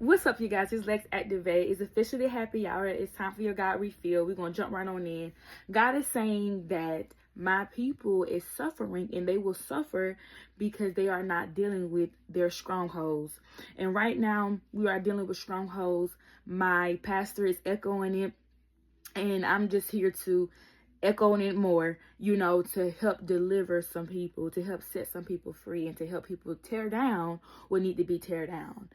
What's up, you guys? It's Lex Activate. It's officially happy hour. It's time for your God refill. We're going to jump right on in. God is saying that my people is suffering, and they will suffer because they are not dealing with their strongholds. And right now, we are dealing with strongholds. My pastor is echoing it, and I'm just here to echoing it more, to help deliver some people, to help set some people free, and to help people tear down what need to be tear down.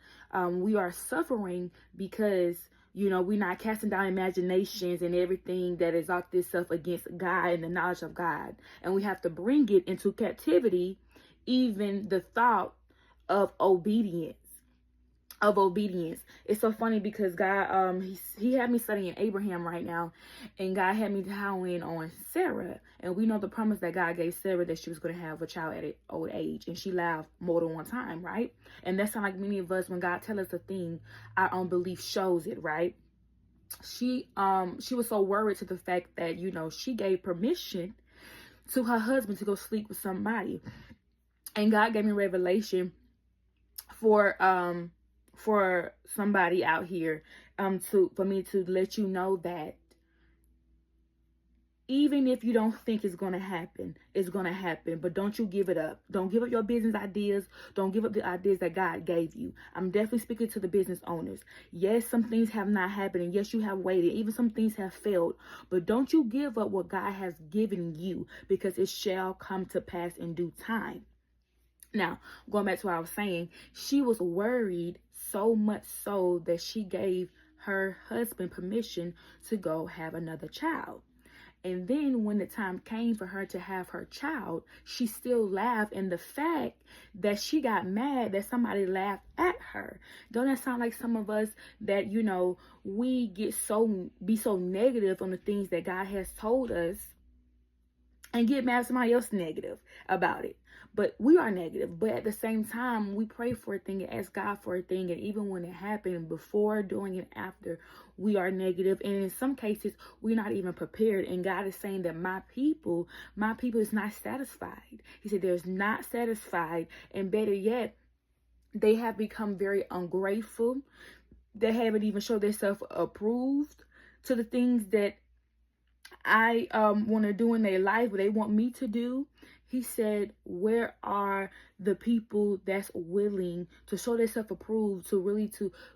We are suffering because, we're not casting down imaginations and everything that is out this stuff against God and the knowledge of God. And we have to bring it into captivity, even the thought of obedience. It's so funny because God, he had me studying Abraham right now, and God had me how in on Sarah. And we know the promise that God gave Sarah, that she was going to have a child at an old age, and she laughed more than one time, right? And that's not like many of us, when God tells us a thing, our unbelief shows it, right? She was so worried to the fact that, she gave permission to her husband to go sleep with somebody. And God gave me revelation for somebody out here, for me to let you know that even if you don't think it's going to happen, it's going to happen. But don't you give it up. Don't give up your business ideas. Don't give up the ideas that God gave you. I'm definitely speaking to the business owners. Yes, some things have not happened, and yes, you have waited. Even some things have failed. But don't you give up what God has given you, because it shall come to pass in due time. Now, going back to what I was saying, she was worried so much so that she gave her husband permission to go have another child. And then when the time came for her to have her child, she still laughed. And the fact that she got mad that somebody laughed at her. Don't that sound like some of us that, we get be so negative on the things that God has told us, and get mad at somebody else negative about it? But we are negative. But at the same time, we pray for a thing and ask God for a thing. And even when it happened, before, during, and after, we are negative. And in some cases, we're not even prepared. And God is saying that my people is not satisfied. He said there's not satisfied. And better yet, they have become very ungrateful. They haven't even showed themselves approved to the things that I want to do in their life, what they want me to do. He said, where are the people that's willing to show themselves approved, to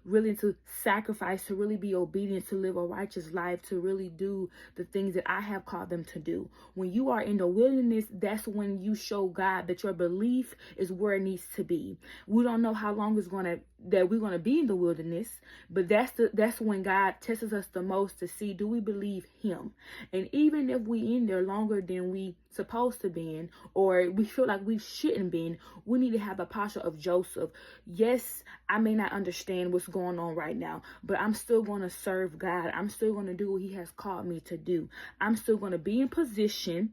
really sacrifice, to really be obedient, to live a righteous life, to really do the things that I have called them to do? When you are in the wilderness, that's when you show God that your belief is where it needs to be. We don't know how long that we're gonna be in the wilderness, but that's when God tests us the most, to see, do we believe Him? And even if we in there longer than we supposed to be in, or we feel like we shouldn't be in, we need to have the posture of Joseph. Yes, I may not understand what's going on right now, but I'm still going to serve God. I'm still going to do what He has called me to do. I'm still going to be in position,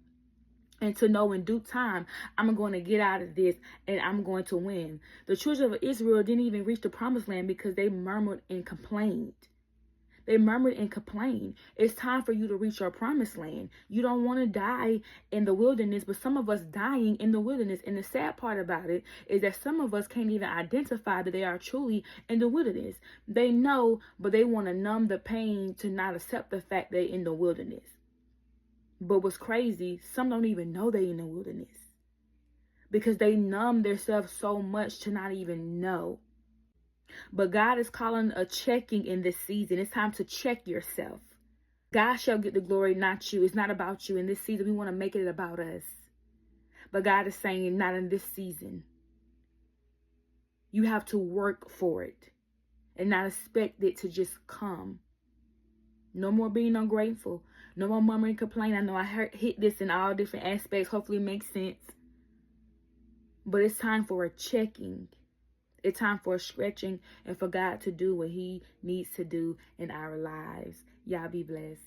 and to know in due time, I'm going to get out of this, and I'm going to win. The children of Israel didn't even reach the promised land because they murmured and complained. They murmured and complained. It's time for you to reach your promised land. You don't want to die in the wilderness, but some of us dying in the wilderness. And the sad part about it is that some of us can't even identify that they are truly in the wilderness. They know, but they want to numb the pain to not accept the fact they're in the wilderness. But what's crazy, some don't even know they're in the wilderness, because they numb themselves so much to not even know. But God is calling a checking in this season. It's time to check yourself. God shall get the glory, not you. It's not about you. In this season, we want to make it about us. But God is saying, not in this season. You have to work for it and not expect it to just come. No more being ungrateful. No more murmuring and complaining. I know I hit this in all different aspects. Hopefully it makes sense. But it's time for a checking. It's time for a stretching, and for God to do what He needs to do in our lives. Y'all be blessed.